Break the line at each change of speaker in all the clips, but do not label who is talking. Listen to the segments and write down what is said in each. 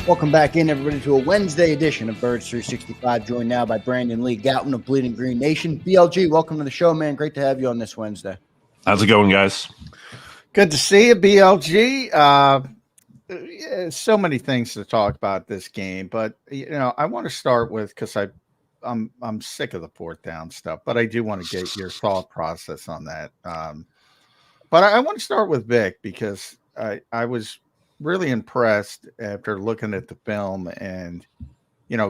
Welcome back in, everybody, to a Wednesday edition of Birds 365. Joined now by Brandon Lee Gowton of Bleeding Green Nation. BLG, welcome to the show, man. Great to have you on this Wednesday.
How's it going, guys?
Good to see you, BLG. So many things to talk about this game, but I want to start with because I'm sick of the fourth down stuff, but I do want to get your thought process on that. But I want to start with Vic because I was really impressed after looking at the film and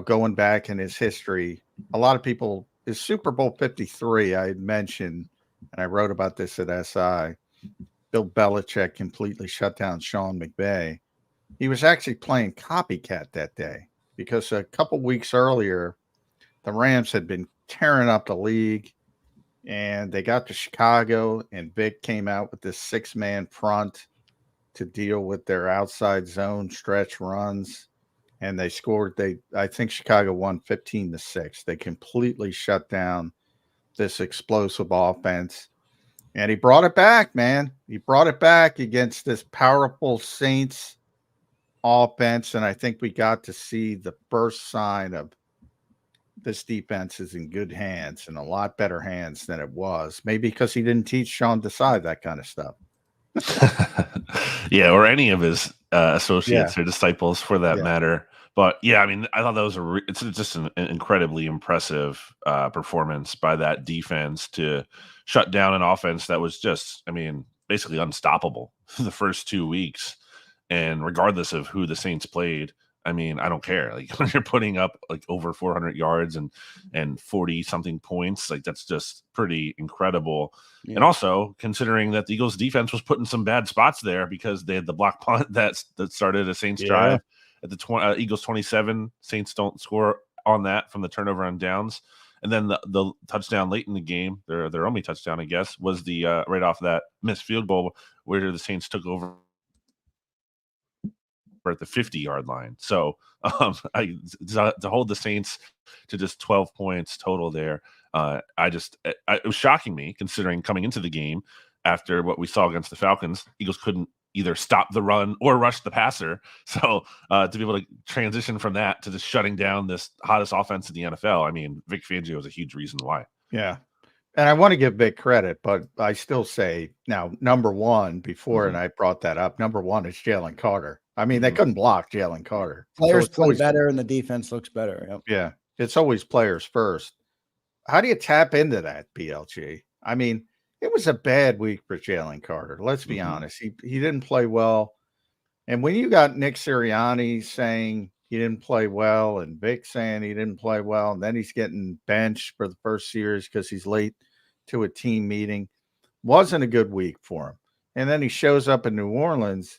going back in his history. A lot of people, his Super Bowl 53, I had mentioned, and I wrote about this at SI. Bill Belichick completely shut down Sean McVay. He was actually playing copycat that day because a couple weeks earlier, the Rams had been tearing up the league, and they got to Chicago, and Vic came out with this 6-man front to deal with their outside zone stretch runs, and they scored. I think Chicago won 15-6. They completely shut down this explosive offense, and he brought it back, man. He brought it back against this powerful Saints offense, and I think we got to see the first sign of this defense is in good hands and a lot better hands than it was. Maybe because he didn't teach Sean Desai that kind of stuff.
Yeah, or any of his associates or disciples for that matter. But yeah, I mean, I thought that was it's just an incredibly impressive performance by that defense to shut down an offense that was just, I mean, basically unstoppable the first 2 weeks. And regardless of who the Saints played, I mean, I don't care. Like when you're putting up like over 400 yards and 40 something points, like that's just pretty incredible. Yeah. And also considering that the Eagles defense was put in some bad spots there because they had the block punt that started a Saints drive at the Eagles 27. Saints don't score on that from the turnover on downs. And then the touchdown late in the game, their only touchdown, I guess, was the right off that missed field goal where the Saints took over at the 50-yard line. So to hold the Saints to just 12 points total there, it was shocking me considering coming into the game after what we saw against the Falcons, Eagles couldn't either stop the run or rush the passer. So to be able to transition from that to just shutting down this hottest offense in the NFL, I mean, Vic Fangio is a huge reason why.
Yeah. And I want to give Vic credit, but I still say now, number one before, and I brought that up, number one is Jalen Carter. I mean, they couldn't block Jalen Carter.
Players play better and the defense looks better. Yep.
Yeah. It's always players first. How do you tap into that, BLG? I mean, it was a bad week for Jalen Carter. Let's be honest. He didn't play well. And when you got Nick Sirianni saying he didn't play well and Vic saying he didn't play well, and then he's getting benched for the first series because he's late to a team meeting, wasn't a good week for him. And then he shows up in New Orleans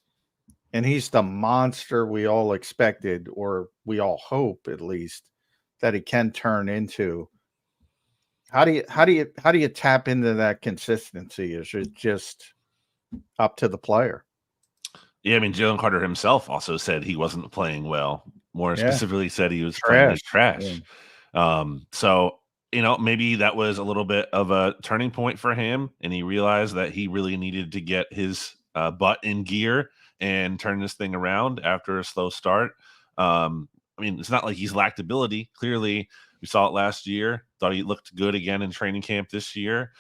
and he's the monster we all expected, or we all hope at least, that he can turn into. How do you tap into that consistency? Is it just up to the player?
Yeah, I mean, Jalen Carter himself also said he wasn't playing well. More specifically, said he was playing as trash. Yeah. So maybe that was a little bit of a turning point for him, and he realized that he really needed to get his butt in gear and turn this thing around after a slow start. I mean, it's not like he's lacked ability. Clearly, we saw it last year. Thought he looked good again in training camp this year.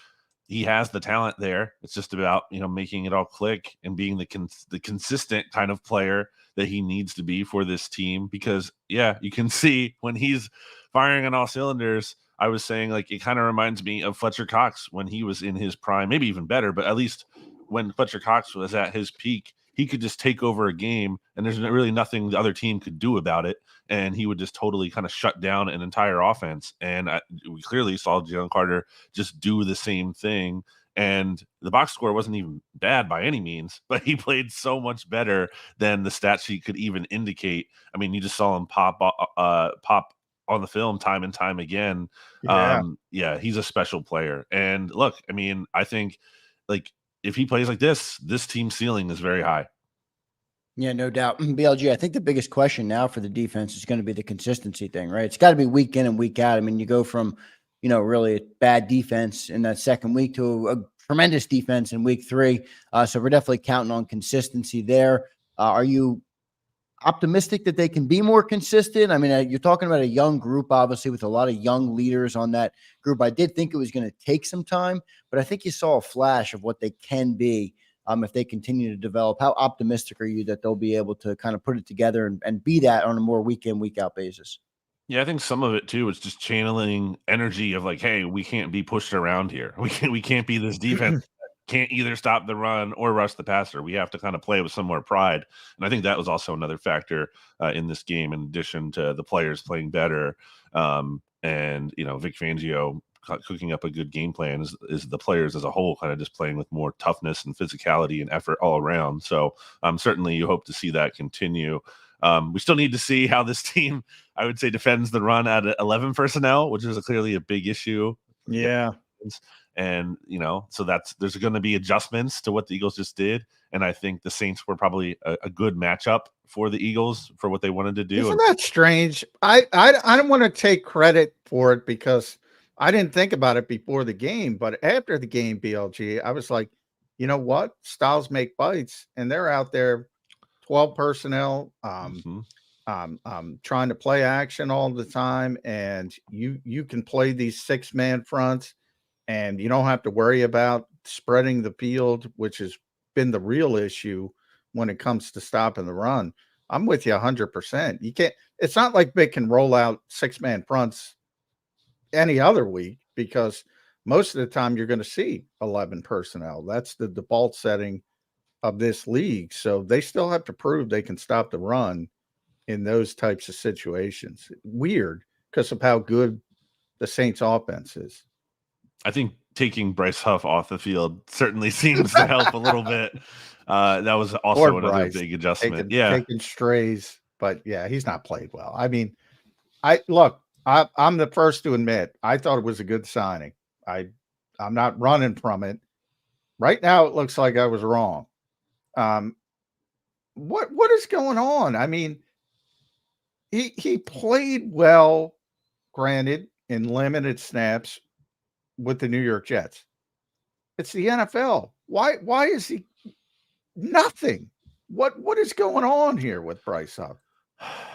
He has the talent there. It's just about, making it all click and being the consistent kind of player that he needs to be for this team. Because, you can see when he's firing on all cylinders, I was saying, like, it kind of reminds me of Fletcher Cox when he was in his prime, maybe even better, but at least when Fletcher Cox was at his peak, he could just take over a game and there's really nothing the other team could do about it. And he would just totally kind of shut down an entire offense. And we clearly saw Jalen Carter just do the same thing. And the box score wasn't even bad by any means, but he played so much better than the stat sheet could even indicate. I mean, you just saw him pop on the film time and time again. He's a special player. And look, I mean, I think if he plays like this team's ceiling is very high.
Yeah, no doubt. BLG, I think the biggest question now for the defense is going to be the consistency thing, right? It's got to be week in and week out. I mean, you go from, really a bad defense in that second week to a tremendous defense in week 3. So we're definitely counting on consistency there. I optimistic that they can be more consistent. I mean, you're talking about a young group, obviously, with a lot of young leaders on that group. I did think it was going to take some time, but I think you saw a flash of what they can be if they continue to develop. How optimistic are you that they'll be able to kind of put it together and be that on a more week in, week out basis?
Yeah, I think some of it too is just channeling energy of like, hey, we can't be pushed around here. We can't be this defense that can't either stop the run or rush the passer. We have to kind of play with some more pride. And I think that was also another factor in this game, in addition to the players playing better. And Vic Fangio cooking up a good game plan is the players as a whole kind of just playing with more toughness and physicality and effort all around. So certainly you hope to see that continue. We still need to see how this team, I would say, defends the run at 11 personnel, which is clearly a big issue.
Yeah.
And, so there's going to be adjustments to what the Eagles just did. And I think the Saints were probably a good matchup for the Eagles for what they wanted to do.
Isn't that strange? I don't want to take credit for it because I didn't think about it before the game, but after the game, BLG, I was like, you know what? Styles make bites, and they're out there 12 personnel, trying to play action all the time. And you can play these 6-man fronts and you don't have to worry about spreading the field, which has been the real issue when it comes to stopping the run. I'm with you 100%. You can't, it's not like they can roll out 6-man fronts any other week because most of the time you're going to see 11 personnel. That's the default setting of this league. So they still have to prove they can stop the run in those types of situations. Weird because of how good the Saints offense is.
I think taking Bryce Huff off the field certainly seems to help a little bit. That was also another big adjustment.
Taking strays, but yeah, he's not played well. I mean, I'm the first to admit I thought it was a good signing. I'm not running from it. Right now, it looks like I was wrong. What is going on? I mean, he played well, granted, in limited snaps with the New York Jets. It's the NFL. Why is he nothing? What is going on here with Bryce Huff?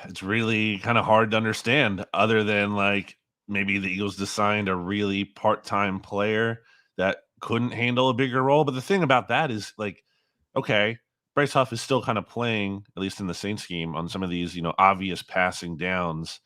It's really kind of hard to understand, other than like maybe the Eagles just signed a really part-time player that couldn't handle a bigger role. But the thing about that is, like, okay, Bryce Huff is still kind of playing, at least in the Saints scheme, on some of these, obvious passing downs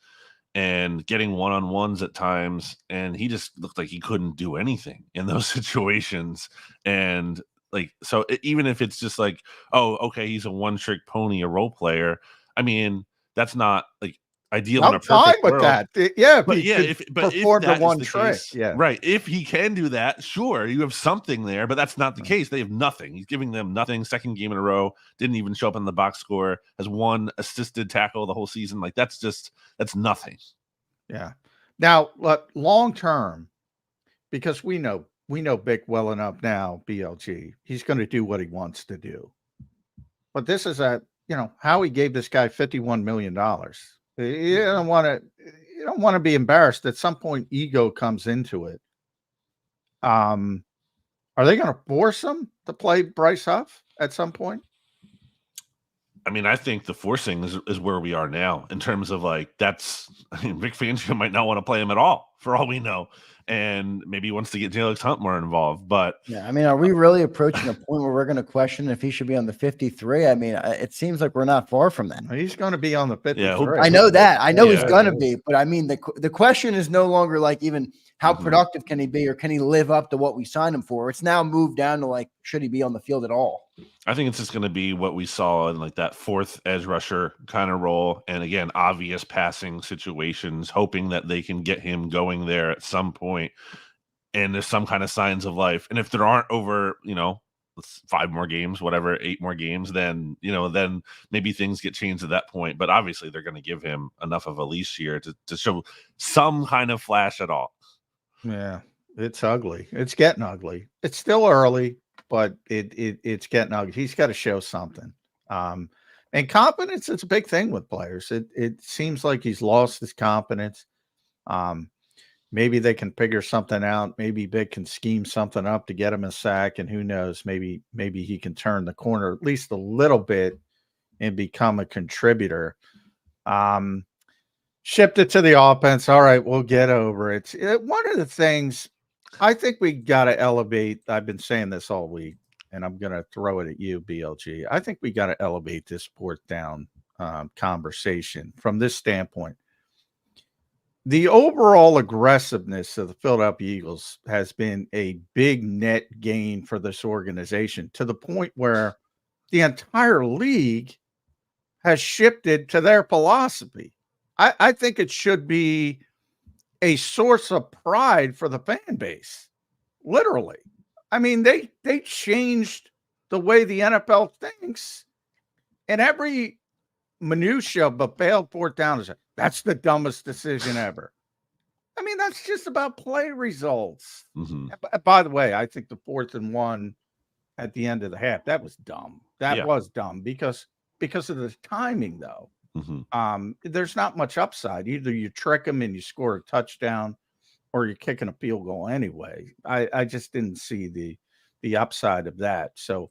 and getting one-on-ones at times. And he just looked like he couldn't do anything in those situations. And like, so even if it's just like, oh, okay, he's a one-trick pony, a role player. I mean, that's not like ideal in a perfect world.
That. Yeah,
but if
the one trick,
case, right. If he can do that, sure, you have something there, but that's not the case. They have nothing. He's giving them nothing. Second game in a row, didn't even show up in the box score. Has one assisted tackle the whole season. Like that's nothing.
Yeah. Now, long term, because we know Vic well enough now. BLG, he's going to do what he wants to do. But this is Howie gave this guy $51 million. You don't want to be embarrassed. At some point, ego comes into it. Are they going to force him to play Bryce Huff at some point?
I mean, I think the forcing is where we are now in terms of like, Vic Fangio might not want to play him at all for all we know. And maybe he wants to get Alex Hunt more involved. But
yeah, I mean, are we really approaching a point where we're going to question if he should be on the 53? I mean, it seems like we're not far from that.
He's going to be on the 53.
Yeah,
I know that. I know he's going to be. But I mean, the question is no longer like even how productive can he be or can he live up to what we signed him for? It's now moved down to like, should he be on the field at all?
I think it's just going to be what we saw in like that fourth edge rusher kind of role. And again, obvious passing situations, hoping that they can get him going there at some point. And there's some kind of signs of life. And if there aren't over, 5 more games, whatever, 8 more games, then, then maybe things get changed at that point. But obviously they're going to give him enough of a leash here to show some kind of flash at all.
Yeah, it's ugly. It's getting ugly. It's still early, but it's getting ugly. He's got to show something. And confidence is a big thing with players. It seems like he's lost his confidence. Maybe they can figure something out. Maybe Vic can scheme something up to get him a sack, and who knows? Maybe he can turn the corner at least a little bit and become a contributor. Shipped it to the offense. All right, we'll get over it. One of the things I think we got to elevate, I've been saying this all week, and I'm going to throw it at you, BLG. I think we got to elevate this fourth down conversation from this standpoint. The overall aggressiveness of the Philadelphia Eagles has been a big net gain for this organization, to the point where the entire league has shifted to their philosophy. I think it should be a source of pride for the fan base. Literally. I mean, they changed the way the NFL thinks, and every minutia of a failed fourth down is that's the dumbest decision ever. I mean, that's just about play results.
Mm-hmm.
By the way, I think the 4th and 1 at the end of the half, that was dumb. That was dumb because of the timing, though.
Mm-hmm.
There's not much upside. Either you trick them and you score a touchdown, or you're kicking a field goal anyway. I just didn't see the upside of that. So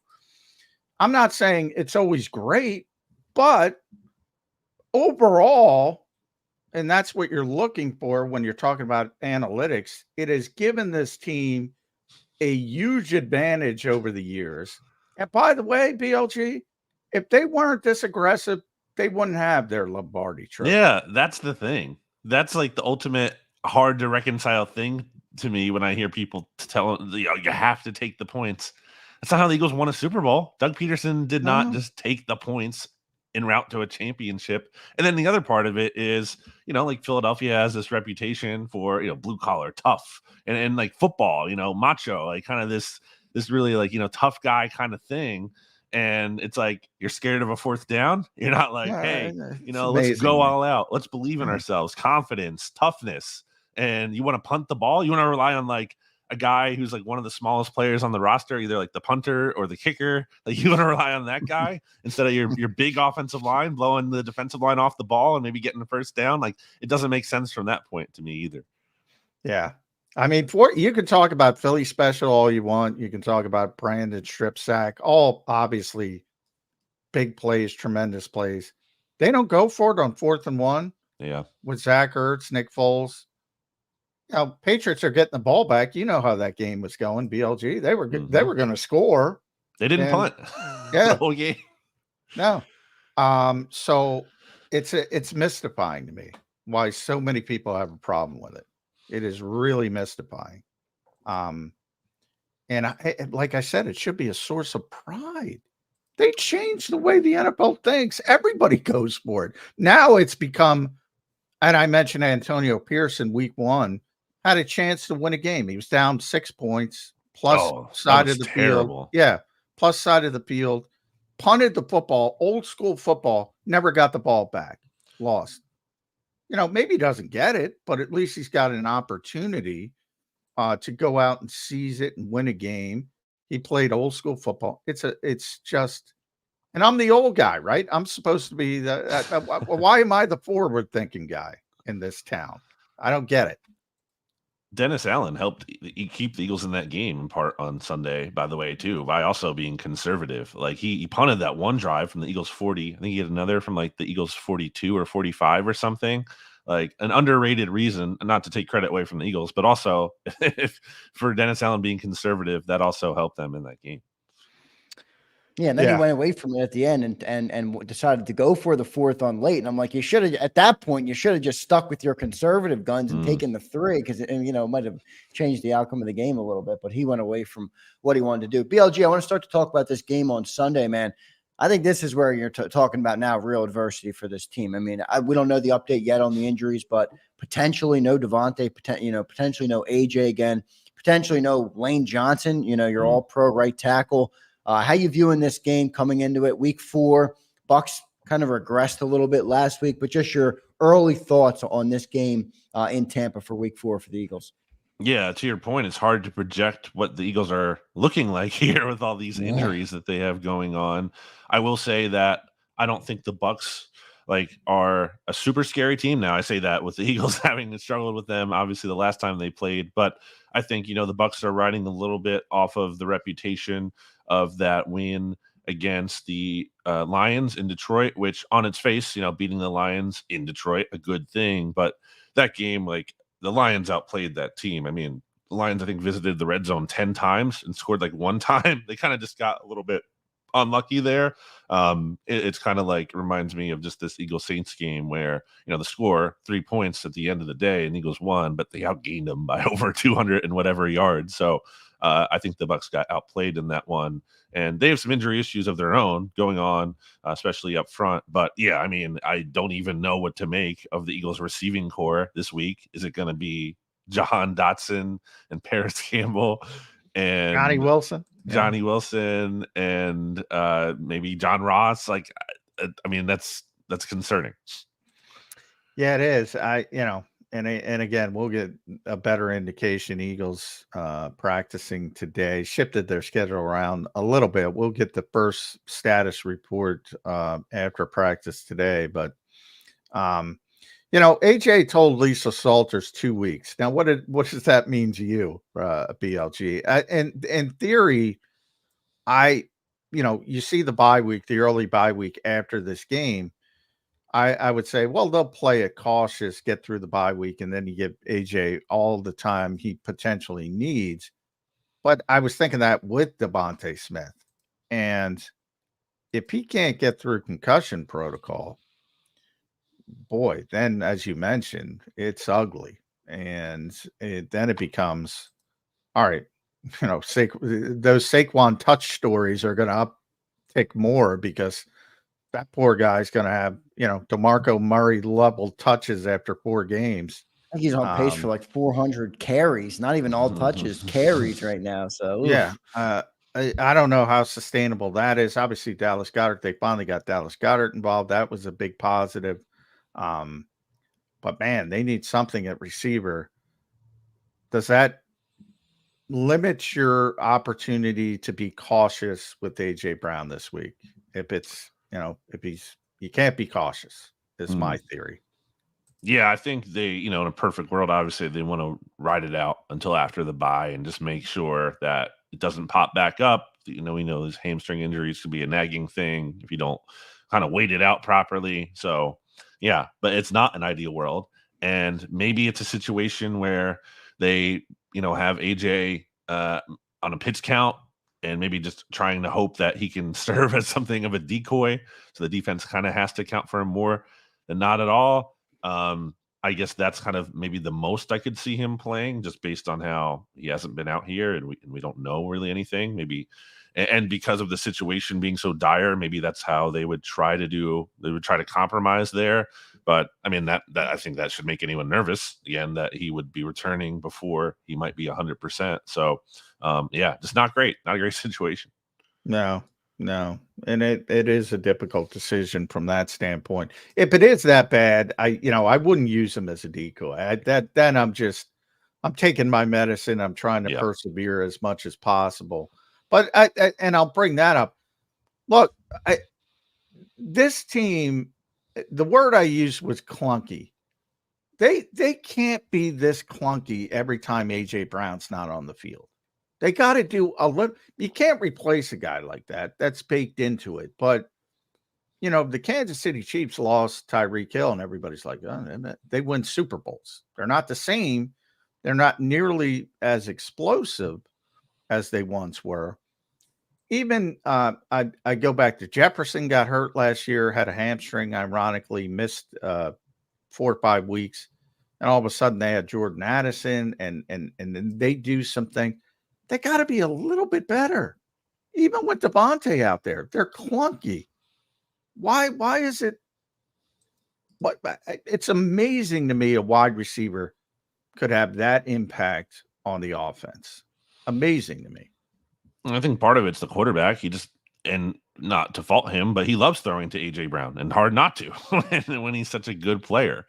I'm not saying it's always great, but overall, and that's what you're looking for when you're talking about analytics, it has given this team a huge advantage over the years. And by the way, BLG, if they weren't this aggressive, they wouldn't have their Lombardi trophy.
Yeah, that's the thing. That's like the ultimate hard to reconcile thing to me when I hear people tell you have to take the points. That's not how the Eagles won a Super Bowl. Doug Peterson did not just take the points en route to a championship. And then the other part of it is, like Philadelphia has this reputation for, blue collar, tough, and like football, macho, like kind of this really like, tough guy kind of thing. And it's like, you're scared of a fourth down. You're not like, hey, let's go all out. Let's believe in ourselves, confidence, toughness. And you want to punt the ball. You want to rely on like a guy who's like one of the smallest players on the roster, either like the punter or the kicker. Like you want to rely on that guy instead of your big offensive line blowing the defensive line off the ball and maybe getting the first down. Like it doesn't make sense from that point to me either.
Yeah. I mean, you can talk about Philly special all you want. You can talk about Brandon strip sack, all obviously big plays, tremendous plays. They don't go for it on 4th and 1.
Yeah.
With Zach Ertz, Nick Foles. Patriots are getting the ball back. You know how that game was going, BLG. They were they were going to score.
They didn't punt.
Yeah.
The whole game.
No. So it's mystifying to me why so many people have a problem with it. It is really mystifying. And like I said, it should be a source of pride. They changed the way the NFL thinks. Everybody goes for it. Now it's become, and I mentioned Antonio Pearson week 1 had a chance to win a game. He was down 6 points plus side of the field. Yeah. Plus side of the field, punted the football, old school football, never got the ball back, lost. Maybe he doesn't get it, but at least he's got an opportunity to go out and seize it and win a game. He played old school football. It's just, and I'm the old guy, right? I'm supposed to be why am I the forward thinking guy in this town? I don't get it.
Dennis Allen helped keep the Eagles in that game in part on Sunday, by the way, too, by also being conservative. Like he punted that one drive from the Eagles 40. I think he had another from like the Eagles 42 or 45 or something. Like an underrated reason, not to take credit away from the Eagles, but also for Dennis Allen being conservative, that also helped them in that game.
Yeah, and then he went away from it at the end and decided to go for the 4th on late. And I'm like, at that point, you should have just stuck with your conservative guns and taken the 3 because it might have changed the outcome of the game a little bit. But he went away from what he wanted to do. BLG, I want to start to talk about this game on Sunday, man. I think this is where you're talking about now real adversity for this team. I mean, we don't know the update yet on the injuries, but potentially no Devontae, potentially no AJ again, potentially no Lane Johnson, your all-pro right tackle. How you viewing this game coming into it? Week 4, Bucs kind of regressed a little bit last week, but just your early thoughts on this game in Tampa for week 4 for the Eagles.
Yeah, to your point, it's hard to project what the Eagles are looking like here with all these injuries that they have going on. I will say that I don't think the Bucs are a super scary team now. I say that with the Eagles having struggled with them, obviously the last time they played, but I think, the Bucs are riding a little bit off of the reputation of that win against the Lions in Detroit, which on its face, beating the Lions in Detroit, a good thing. But that game, like, the Lions outplayed that team. I mean, the Lions, I think, visited the red zone 10 times and scored like one time. They kind of just got a little bit unlucky there. It's kind of like, reminds me of just this Eagles Saints game where, the score 3 points at the end of the day and Eagles won, but they outgained them by over 200 and whatever yards. So I think the Bucs got outplayed in that one, and they have some injury issues of their own going on, especially up front. But yeah, I mean, I don't even know what to make of the Eagles receiving core this week. Is it going to be Jahan Dotson and Paris Campbell and
Johnny
Wilson and maybe John Ross? Like, I mean, that's concerning.
Yeah, it is. And again, we'll get a better indication. Eagles practicing today, shifted their schedule around a little bit. We'll get the first status report after practice today. But, AJ told Lisa Salters 2 weeks. Now, what does that mean to you, BLG? And in theory, you see the bye week, the early bye week after this game. I would say, well, they'll play it cautious, get through the bye week, and then you give AJ all the time he potentially needs. But I was thinking that with Devontae Smith. And if he can't get through concussion protocol, boy, then, as you mentioned, it's ugly. And then it becomes, all right, those Saquon touch stories are going to uptick more because that poor guy's going to have, DeMarco Murray level touches after 4 games.
I think he's on pace for like 400 carries, not even all touches, carries right now. So,
yeah, I don't know how sustainable that is. Obviously, Dallas Goedert, they finally got Dallas Goedert involved. That was a big positive. But man, they need something at receiver. Does that limit your opportunity to be cautious with AJ Brown this week? If it's, you can't be cautious, is my theory.
Yeah, I think they, in a perfect world, obviously they want to ride it out until after the bye and just make sure that it doesn't pop back up. We know these hamstring injuries could be a nagging thing if you don't kind of wait it out properly. So yeah, but it's not an ideal world. And maybe it's a situation where they, have AJ on a pitch count and maybe just trying to hope that he can serve as something of a decoy. So the defense kind of has to account for him more than not at all. I guess that's kind of maybe the most I could see him playing, just based on how he hasn't been out here and we don't know really anything. Maybe, and because of the situation being so dire, maybe that's how they would try to do. They would try to compromise there. But I mean, that I think that should make anyone nervous again, that he would be returning before he might be 100%. So yeah, just not great. Not a great situation.
No. And it is a difficult decision from that standpoint. If it is that bad, I wouldn't use him as a decoy. Then I'm taking my medicine. I'm trying to persevere as much as possible. But I'll bring that up. Look, this team, the word I used was clunky. They can't be this clunky every time AJ Brown's not on the field. They got to do a little. You can't replace a guy like that. That's baked into it. But, the Kansas City Chiefs lost Tyreek Hill, and everybody's like, oh, they win Super Bowls. They're not the same. They're not nearly as explosive as they once were. Even I go back to Jefferson got hurt last year, had a hamstring, ironically, missed 4 or 5 weeks. And all of a sudden they had Jordan Addison and then they do something. They got to be a little bit better. Even with Devontae out there, they're clunky. Why is it? But it's amazing to me a wide receiver could have that impact on the offense. Amazing to me.
I think part of it's the quarterback. He just, and not to fault him, but he loves throwing to AJ Brown, and hard not to when he's such a good player.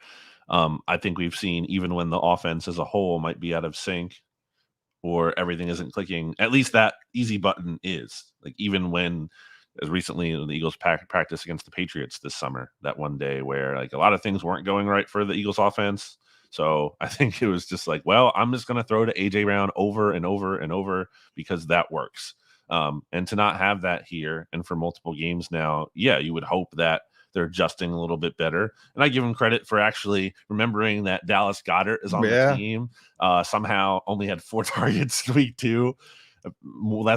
I think we've seen, even when the offense as a whole might be out of sync or everything isn't clicking, at least that easy button is. Like, even when, as recently, the Eagles practice against the Patriots this summer, that one day where like a lot of things weren't going right for the Eagles offense. So I think it was just like, well, I'm just going to throw to AJ Brown over and over and over because that works. And to not have that here and for multiple games now, yeah, you would hope that they're adjusting a little bit better. And I give him credit for actually remembering that Dallas Goedert is on the team. Somehow only had 4 targets week 2,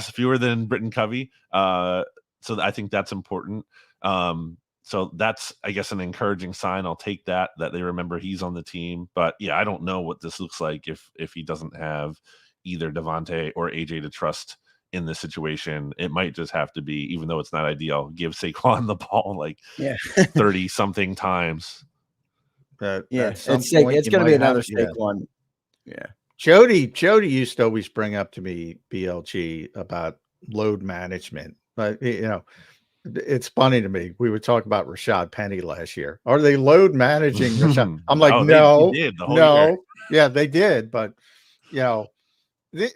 fewer than Britton Covey. So I think that's important. So that's, I guess, an encouraging sign. I'll take that they remember he's on the team. But yeah, I don't know what this looks like if he doesn't have either Devontae or AJ to trust in this situation. It might just have to be, even though it's not ideal, give Saquon the ball like 30 something times.
It's going to be another Saquon.
Yeah. Jody used to always bring up to me, BLG, about load management. But, it's funny to me. We would talk about Rashad Penny last year. Are they load managing Rashad? I'm like, no.
They did the whole year.
Yeah, they did. But, they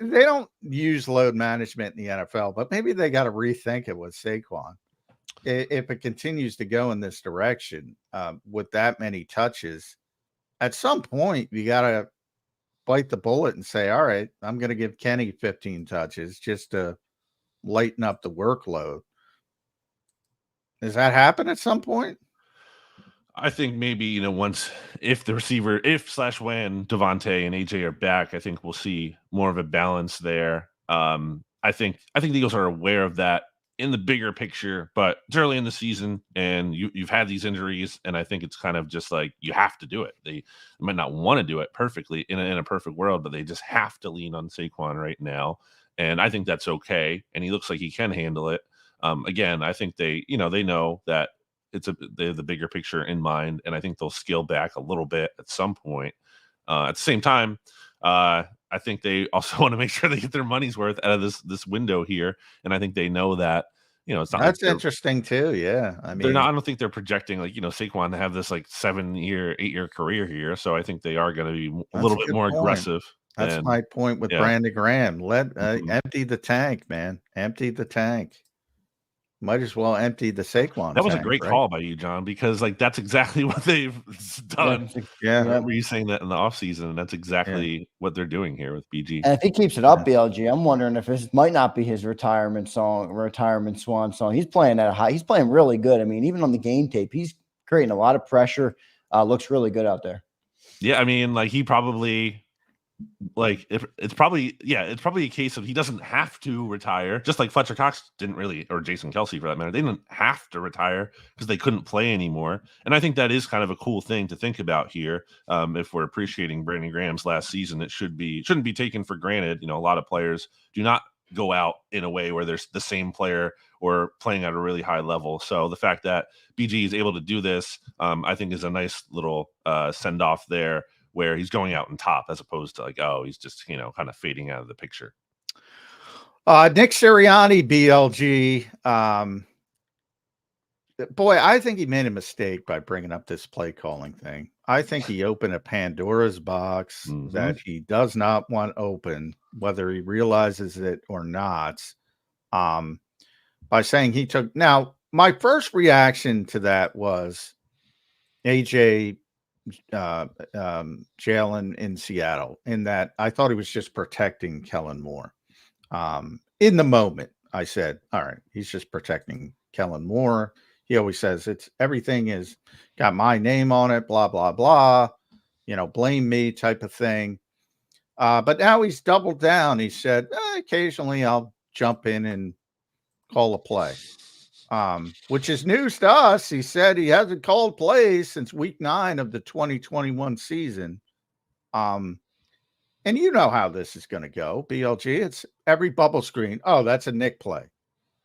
don't use load management in the NFL, but maybe they got to rethink it with Saquon. If it continues to go in this direction with that many touches, at some point you got to bite the bullet and say, all right, I'm going to give Kenny 15 touches just to lighten up the workload. Does that happen at some point?
I think maybe, if when Devontae and AJ are back, I think we'll see more of a balance there. I think the Eagles are aware of that in the bigger picture, but it's early in the season and you've had these injuries, and I think it's kind of just like you have to do it. They might not want to do it perfectly in a perfect world, but they just have to lean on Saquon right now, and I think that's okay. And he looks like he can handle it. Again, I think they know that they have the bigger picture in mind, and I think they'll scale back a little bit at some point. At the same time, I think they also want to make sure they get their money's worth out of this window here, and I think they know that it's not.
That's interesting too. Yeah, I mean,
I don't think they're projecting Saquon to have this 7-year, 8-year career here. So I think they are going to be a little bit more aggressive.
That's my point with Brandon Graham. Empty the tank, man. Empty the tank. Might as well empty the Saquon.
That was a great call by you, John, because that's exactly what they've done.
Yeah.
Remember you saying that in the offseason, and that's exactly what they're doing here with BG.
And if he keeps it up, BLG, I'm wondering if this might not be his retirement swan song. He's playing at a high. He's playing really good. I mean, even on the game tape, he's creating a lot of pressure. Looks really good out there.
Yeah, I mean, he probably it's probably a case of he doesn't have to retire, just like Fletcher Cox didn't really, or Jason Kelsey for that matter. They didn't have to retire because they couldn't play anymore. And I think that is kind of a cool thing to think about here. If we're appreciating Brandon Graham's last season, it shouldn't be taken for granted. A lot of players do not go out in a way where there's the same player or playing at a really high level. So the fact that BG is able to do this, I think is a nice little send off there, where he's going out on top as opposed to he's just, kind of fading out of the picture.
Nick Sirianni, BLG. Boy, I think he made a mistake by bringing up this play calling thing. I think he opened a Pandora's box that he does not want open, whether he realizes it or not, by saying he took. Now, my first reaction to that was AJ Jalen in Seattle, in that I thought he was just protecting Kellen Moore. In the moment, I said, all right, he's just protecting Kellen Moore. He always says everything is got my name on it, blah, blah, blah, blame me type of thing. But now he's doubled down. He said, occasionally I'll jump in and call a play. Which is news to us. He said he hasn't called plays since week 9 of the 2021 season. And you know how this is going to go, BLG. It's every bubble screen. Oh, that's a Nick play.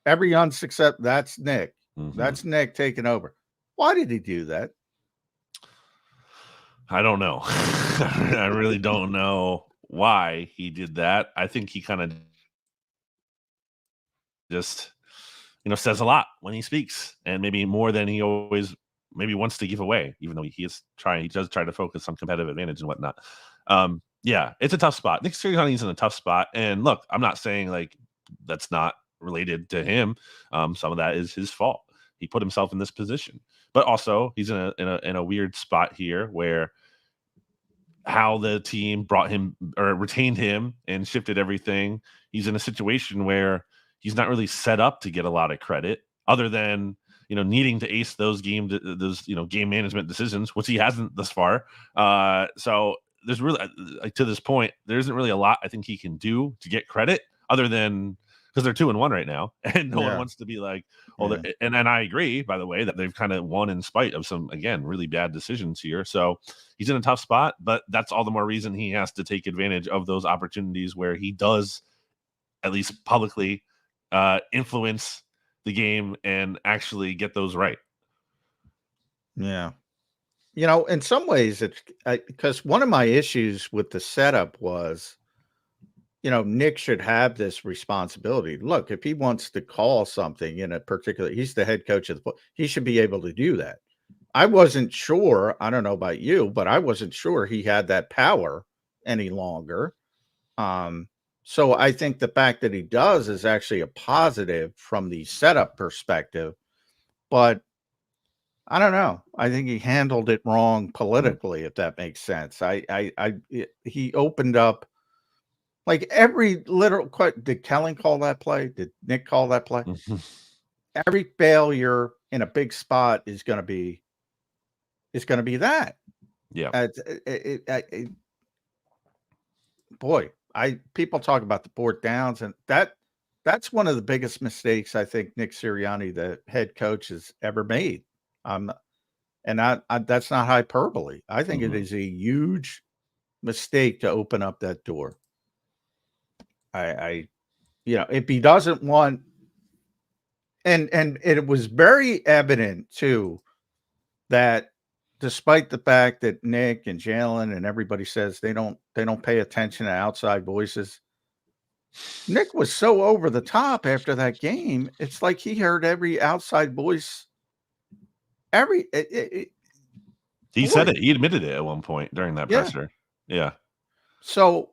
Every unsuccess, that's Nick. That's Nick taking over. Why did he do that?
I don't know. I really don't know why he did that. I think he kind of just says a lot when he speaks, and maybe more than he always maybe wants to give away, even though he does try to focus on competitive advantage and whatnot. Yeah, it's a tough spot. Nick Sirianni's in a tough spot. And look, I'm not saying that's not related to him. Some of that is his fault. He put himself in this position, but also he's in a weird spot here where how the team brought him or retained him and shifted everything. He's in a situation where he's not really set up to get a lot of credit other than, needing to ace those game management decisions, which he hasn't thus far. So there's really, to this point, there isn't really a lot I think he can do to get credit other than, because they're 2-1 right now, and no one wants to be like, and I agree, by the way, that they've kind of won in spite of some, again, really bad decisions here. So he's in a tough spot, but that's all the more reason he has to take advantage of those opportunities where he does, at least publicly, influence the game and actually get those right.
Yeah. In some ways, it's because one of my issues with the setup was, Nick should have this responsibility. Look, if he wants to call something in a particular, he's the head coach of he should be able to do that. I wasn't sure, I don't know about you, but I wasn't sure he had that power any longer. So I think the fact that he does is actually a positive from the setup perspective, but I don't know. I think he handled it wrong politically, if that makes sense. He opened up like every literal. Did Kellen call that play? Did Nick call that play? Every failure in a big spot is going to be that.
Yeah.
People talk about the fourth downs, and that's one of the biggest mistakes I think Nick Sirianni, the head coach, has ever made. And that's not hyperbole. I think it is a huge mistake to open up that door. If he doesn't want, and it was very evident too that despite the fact that Nick and Jalen and everybody says they don't pay attention to outside voices, Nick was so over the top after that game. It's like he heard every outside voice.
He said it. He admitted it at one point during that presser. Yeah.
So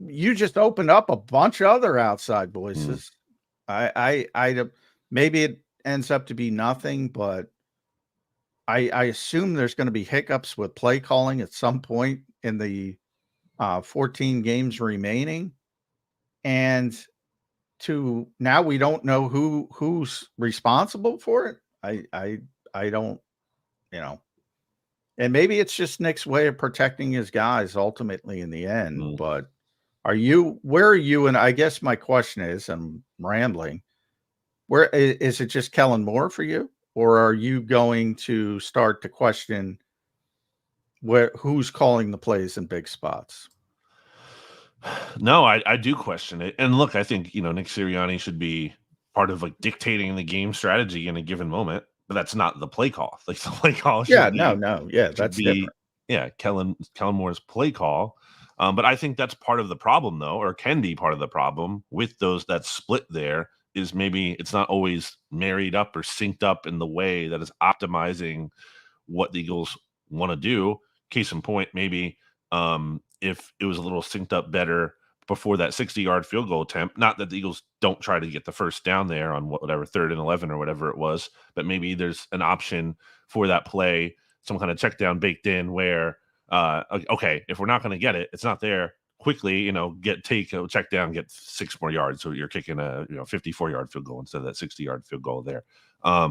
you just opened up a bunch of other outside voices. I maybe it ends up to be nothing, but I assume there's going to be hiccups with play calling at some point in the 14 games remaining. And now we don't know who's responsible for it. I don't, and maybe it's just Nick's way of protecting his guys ultimately in the end. But where are you? And I guess my question is, I'm rambling. Where is it just Kellen Moore for you? Or are you going to start to question who's calling the plays in big spots?
No, I do question it. And look, I think, Nick Sirianni should be part of like dictating the game strategy in a given moment, but that's not the play call. Like the play call should
that's different.
Yeah, Kellen Moore's play call. But I think that's part of the problem, though, or can be part of the problem with that split there, is maybe it's not always married up or synced up in the way that is optimizing what the Eagles want to do. Case in point, maybe if it was a little synced up better before that 60-yard field goal attempt, not that the Eagles don't try to get the first down there on whatever 3rd and 11 or whatever it was, but maybe there's an option for that play, some kind of check down baked in where, okay, if we're not going to get it, it's not there. Quickly, take a check down, get 6 more yards. So you're kicking a 54-yard field goal instead of that 60-yard field goal there. I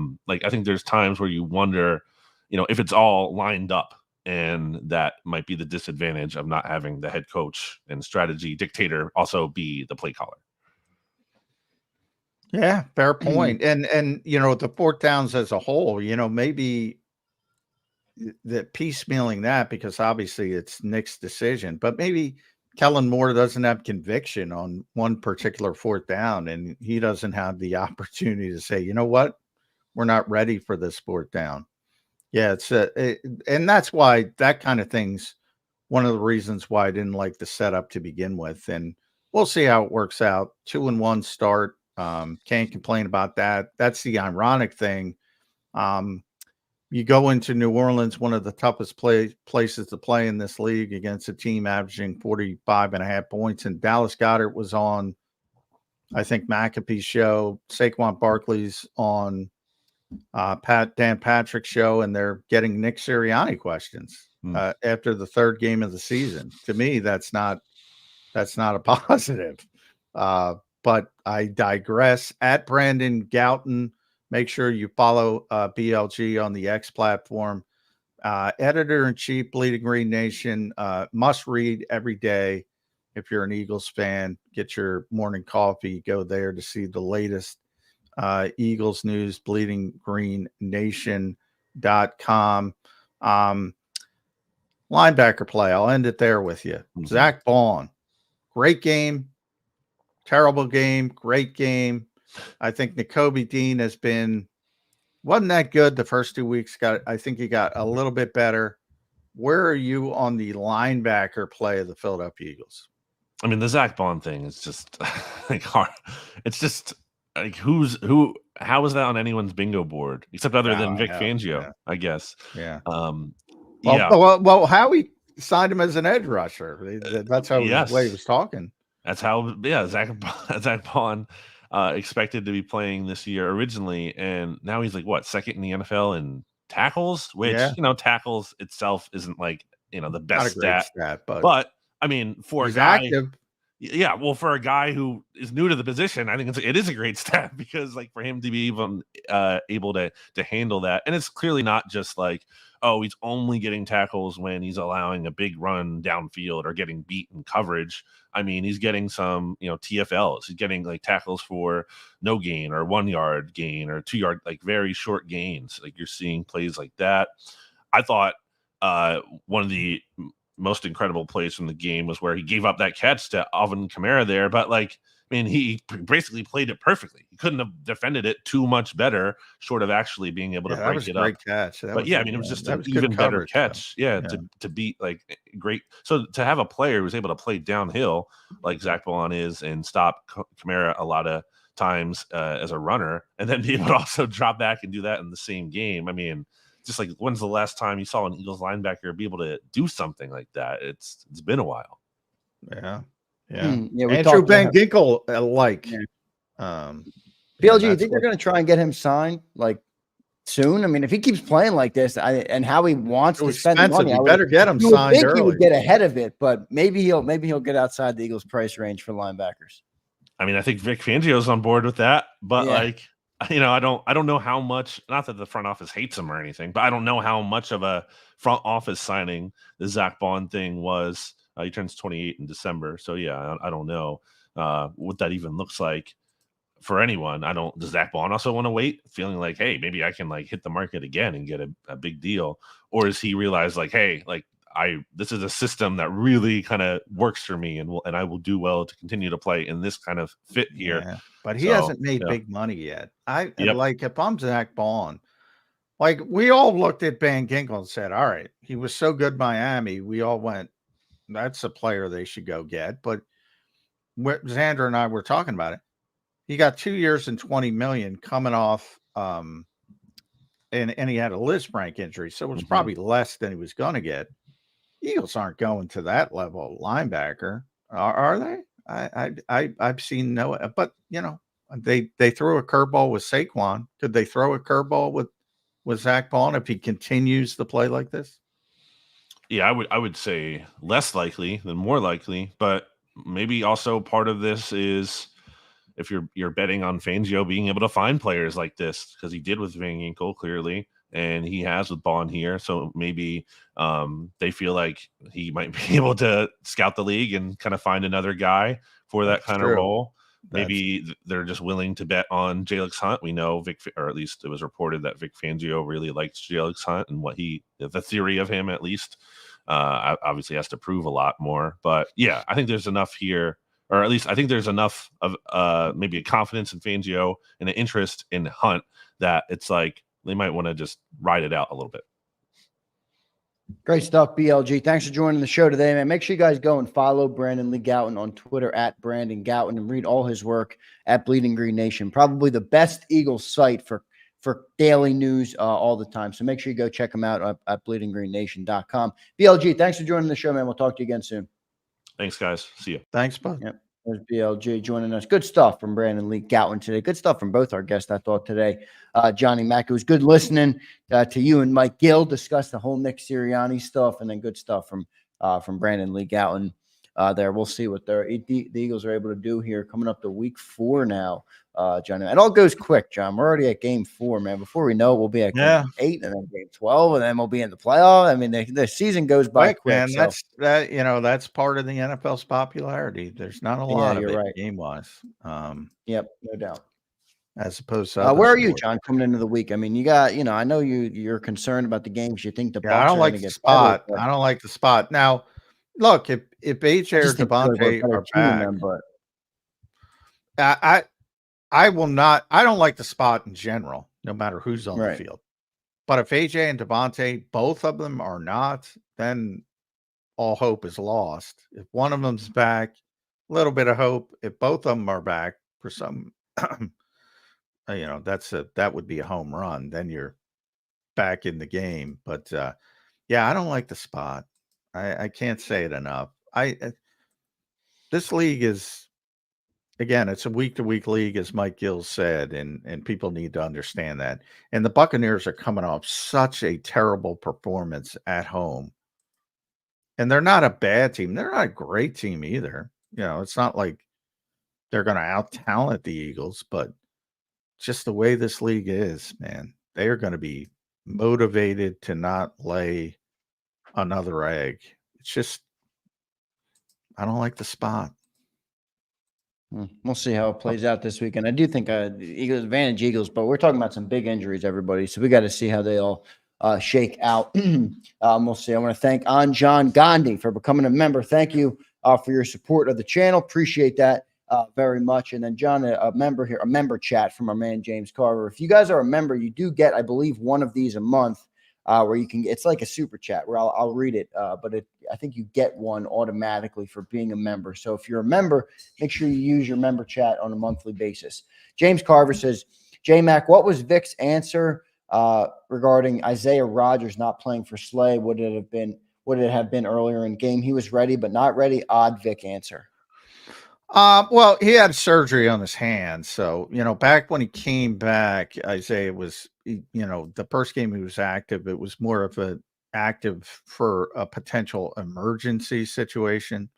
think there's times where you wonder, if it's all lined up, and that might be the disadvantage of not having the head coach and strategy dictator also be the play caller.
Yeah, fair point. And the fourth downs as a whole, maybe that piecemealing that, because obviously it's Nick's decision, but maybe Kellen Moore doesn't have conviction on one particular fourth down, and he doesn't have the opportunity to say, you know what, we're not ready for this fourth down. Yeah, and that's why that kind of thing's one of the reasons why I didn't like the setup to begin with. And we'll see how it works out. 2-1 start. Can't complain about that. That's the ironic thing. You go into New Orleans, one of the toughest places to play in this league, against a team averaging 45.5 points. And Dallas Goedert was on, I think, McAfee's show. Saquon Barkley's on Dan Patrick's show, and they're getting Nick Sirianni questions after the 3rd game of the season. To me, that's not a positive. But but I digress. At Brandon Gowton, make sure you follow BLG on the X platform. Editor-in-chief, Bleeding Green Nation, must read every day. If you're an Eagles fan, get your morning coffee, go there to see the latest Eagles news, bleedinggreennation.com. Linebacker play, I'll end it there with you. Zach Baun, great game, terrible game, great game. I think Nakobe Dean wasn't that good the first 2 weeks. I think he got a little bit better. Where are you on the linebacker play of the Philadelphia Eagles?
I mean, the Zach Baun thing is just like hard. It's just like how is that on anyone's bingo board except other than Vic Fangio, I guess.
Yeah.
Well,
Howie signed him as an edge rusher. That's how the way he was talking.
That's how Zach Baun expected to be playing this year originally, and now he's like second in the NFL in tackles, which tackles itself isn't like the best stat, but I mean, for a guy
active.
Yeah, well, for a guy who is new to the position, I think it is a great stat because for him to be even able to handle that, and it's clearly not just he's only getting tackles when he's allowing a big run downfield or getting beat in coverage. I mean, he's getting some TFLs. He's getting tackles for no gain or 1 yard gain or 2 yard very short gains. You're seeing plays like that. I thought one of the most incredible plays from the game was where he gave up that catch to Alvin Kamara there, but he basically played it perfectly. He couldn't have defended it too much better, short of actually being able to break it up.
Great catch.
It was just an even better catch. To beat great. So to have a player who's able to play downhill like Zach Baun is and stop Kamara a lot of times as a runner, and then be able to also drop back and do that in the same game. I mean, just when's the last time you saw an Eagles linebacker be able to do something like that? It's been a while.
Yeah.
Andrew
Van Ginkel
BLG, you think they're going to try and get him signed soon? I mean, if he keeps playing like this, and how he wants to spend the money,
you better get him signed early.
He would get ahead of it, but maybe he'll get outside the Eagles' price range for linebackers.
I mean, I think Vic Fangio's on board with that, but I don't know how much, not that the front office hates him or anything, but I don't know how much of a front office signing the Zach Baun thing was. He turns 28 in December. So I don't know what that even looks like for anyone. Does Zach Baun also want to wait, feeling like, hey, maybe I can hit the market again and get a big deal? Or does he realize this is a system that really kind of works for me and I will do well to continue to play in this kind of fit here.
Yeah, but he hasn't made big money yet. If I'm Zach Baun, we all looked at Van Ginkel and said, all right, he was so good Miami. We all went, that's a player they should go get. But Zander and I were talking about it. He got 2 years and $20 million coming off and he had a Lisfranc injury. So it was probably less than he was going to get. Eagles aren't going to that level of linebacker, are they? I've seen no, but they threw a curveball with Saquon. Could they throw a curveball with Zach Baun if he continues to play like this?
Yeah, I would say less likely than more likely, but maybe also part of this is if you're betting on Fangio being able to find players like this, because he did with Van Ginkel clearly, and he has with Baun here. So maybe they feel like he might be able to scout the league and kind of find another guy for that kind of role. Maybe they're just willing to bet on Jalen Hunt. We know or at least it was reported that Vic Fangio really likes Jalen Hunt and the theory of him, at least. Obviously has to prove a lot more. But I think there's enough here, or at least I think there's enough of maybe a confidence in Fangio and an interest in Hunt that it's they might want to just ride it out a little bit.
Great stuff, BLG. Thanks for joining the show today, man. Make sure you guys go and follow Brandon Lee Gowton on Twitter at Brandon Gowton and read all his work at Bleeding Green Nation. Probably the best Eagles site for daily news all the time. So make sure you go check him out at bleedinggreennation.com. BLG, thanks for joining the show, man. We'll talk to you again soon.
Thanks, guys. See you.
Thanks, bud.
Yep. There's BLG joining us. Good stuff from Brandon Lee Gowton today. Good stuff from both our guests, I thought, today. Johnny Mack, it was good listening to you and Mike Gill discuss the whole Nick Sirianni stuff, and then good stuff from Brandon Lee Gowton. there. We'll see what the Eagles are able to do here coming up to week 4 now, John. It all goes quick, John. We're already at game 4, man. Before we know it, we'll be at game 8 and then game 12, and then we'll be in the playoff. I mean, the season goes by quick.
Man,
so.
that's part of the NFL's popularity. There's not a lot of it
right.
game-wise.
Yep, no doubt.
As opposed to
where are you, John, coming into the week? I mean, you got, I know you're concerned about the games. You think the Bucs
I don't
are
like
going to
the
get
spot.
better,
I don't like the spot. Now, look, if AJ or Devontae are back, I will not. I don't like the spot in general, no matter who's on the field. But if AJ and Devontae, both of them are not, then all hope is lost. If one of them's back, a little bit of hope. If both of them are back for some, that would be a home run. Then you're back in the game. But I don't like the spot. I can't say it enough. This league is, again, it's a week-to-week league, as Mike Gill said, and people need to understand that. And the Buccaneers are coming off such a terrible performance at home. And they're not a bad team. They're not a great team either. It's not like they're going to out-talent the Eagles, but just the way this league is, man, they are going to be motivated to not lay another egg. It's just, I don't like the spot.
We'll see how it plays out this weekend. I do think Eagles, but we're talking about some big injuries, everybody. So we got to see how they all shake out. We'll see. I want to thank Anjan Gandhi for becoming a member. Thank you for your support of the channel. Appreciate that very much. And then John, a member chat from our man James Carver. If you guys are a member, you do get, I believe, one of these a month where you can. It's like a super chat where I'll read it, but I think you get one automatically for being a member. So if you're a member, make sure you use your member chat on a monthly basis. James Carver says, J-Mac, what was Vic's answer regarding Isaiah Rodgers not playing for Slay? Would it have been earlier in game? He was ready, but not ready. Odd Vic answer.
Well, he had surgery on his hand. So, back when he came back, Isaiah was, the first game he was active, it was more of an active for a potential emergency situation.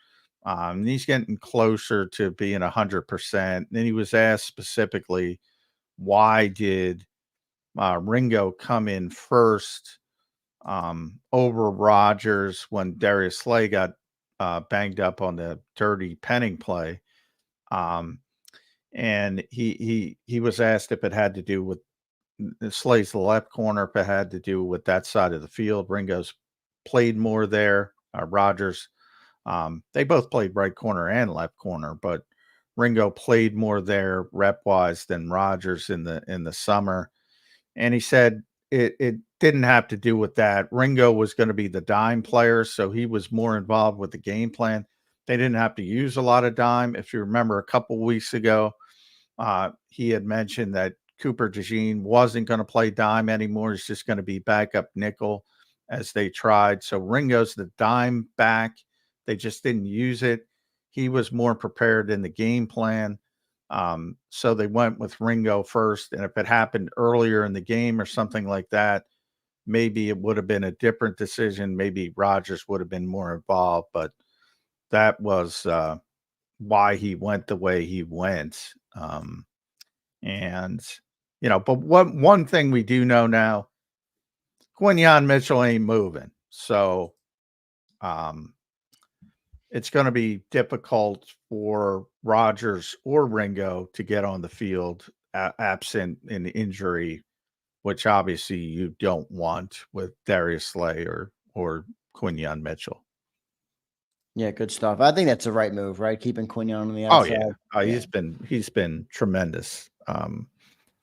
He's getting closer to being 100%. Then he was asked specifically, why did Ringo come in first over Rodgers when Darius Slay got banged up on the dirty penning play. And he was asked if it had to do with Slay's the left corner, if it had to do with that side of the field. Ringo's played more there. Rodgers, they both played right corner and left corner, but Ringo played more there rep wise than Rodgers in the summer. And he said it didn't have to do with that. Ringo was going to be the dime player, so he was more involved with the game plan. They didn't have to use a lot of dime. If you remember a couple weeks ago, he had mentioned that Cooper DeJean wasn't going to play dime anymore. He's just going to be backup nickel as they tried. So Ringo's the dime back. They just didn't use it. He was more prepared in the game plan. So they went with Ringo first. And if it happened earlier in the game or something like that, maybe it would have been a different decision. Maybe Rodgers would have been more involved, but that was why he went the way he went. But one thing we do know now, Quinyon Mitchell ain't moving. So it's going to be difficult for Rodgers or Ringo to get on the field absent an injury, which obviously you don't want with Darius Slay or Quinyon Mitchell.
Yeah, good stuff. I think that's the right move, right? Keeping Quinyon on the outside.
Oh yeah. He's been tremendous.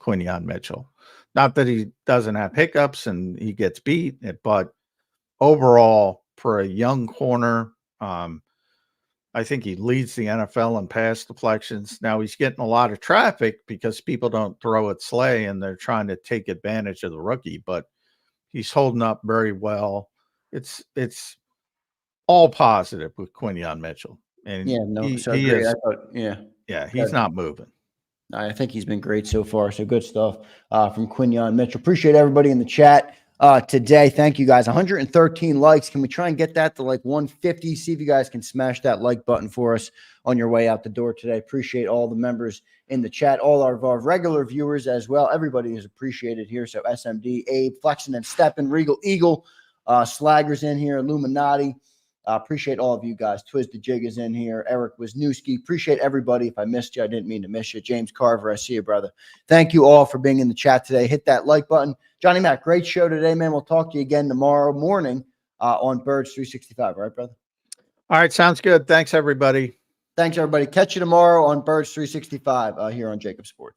Quinyon Mitchell. Not that he doesn't have hiccups and he gets beat, but overall, for a young corner, I think he leads the NFL in pass deflections. Now he's getting a lot of traffic because people don't throw at Slay and they're trying to take advantage of the rookie, but he's holding up very well. It's all positive with Quinyon Mitchell. And he's not moving.
I think he's been great so far. So good stuff from Quinyon Mitchell. Appreciate everybody in the chat. today. Thank you guys. 113 likes. Can we try and get that to like 150? See if you guys can smash that like button for us on your way out the door today. Appreciate all the members in the chat, all our regular viewers as well. Everybody is appreciated here. So SMD, Abe, Flexen and Steppen, Regal Eagle, Slaggers in here, Illuminati. Appreciate all of you guys. Twiz the Jig is in here. Eric Wisniewski. Appreciate everybody. If I missed you, I didn't mean to miss you. James Carver, I see you, brother. Thank you all for being in the chat today. Hit that like button. Johnny Mac, great show today, man. We'll talk to you again tomorrow morning on Birds 365. All right, brother?
All right, sounds good. Thanks, everybody.
Thanks, everybody. Catch you tomorrow on Birds 365 here on JAKIB Sports.